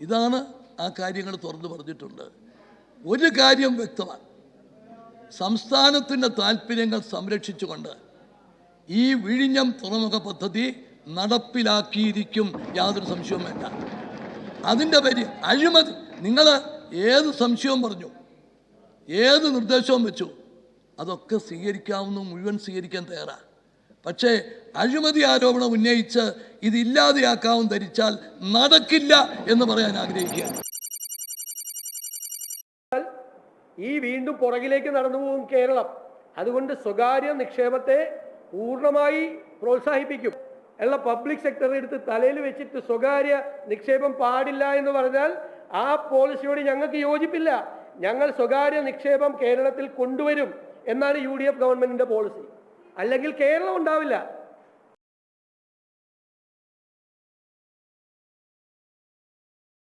ഇതാണ് ആ കാര്യങ്ങൾ തുറന്നു പറഞ്ഞിട്ടുണ്ട്. ഒരു കാര്യം വ്യക്തമാണ്, സംസ്ഥാനത്തിൻ്റെ താല്പര്യങ്ങൾ സംരക്ഷിച്ചുകൊണ്ട് ഈ വിഴിഞ്ഞം തുറമുഖ പദ്ധതി നടപ്പിലാക്കിയിരിക്കും, യാതൊരു സംശയവും വേണ്ട. അതിൻ്റെ പേര് അഴിമതി, നിങ്ങൾ ഏത് സംശയവും പറഞ്ഞു, ഏത് നിർദ്ദേശവും വെച്ചു, അതൊക്കെ സ്വീകരിക്കാവുന്ന മുഴുവൻ സ്വീകരിക്കാൻ തയ്യാറാണ്. പക്ഷേ അഴിമതി ആരോപണം ഉന്നയിച്ച് ഇതില്ലാതെയാക്കാവും ധരിച്ചാൽ നടക്കില്ല എന്ന് പറയാൻ ആഗ്രഹിക്കുകയാണ്. ഈ വീണ്ടും പുറകിലേക്ക് നടന്നു പോകും കേരളം. അതുകൊണ്ട് സ്വകാര്യ നിക്ഷേപത്തെ പൂർണ്ണമായി പ്രോത്സാഹിപ്പിക്കും. ഉള്ള പബ്ലിക് സെക്ടർ എടുത്ത് തലയിൽ വെച്ചിട്ട് സ്വകാര്യ നിക്ഷേപം പാടില്ല എന്ന് പറഞ്ഞാൽ ആ പോളിസിയോട് ഞങ്ങൾക്ക് യോജിപ്പില്ല. ഞങ്ങൾ സ്വകാര്യ നിക്ഷേപം കേരളത്തിൽ കൊണ്ടുവരും എന്നാണ് UDF ഗവൺമെന്റിന്റെ പോളിസി. അല്ലെങ്കിൽ കേരളം ഉണ്ടാവില്ല.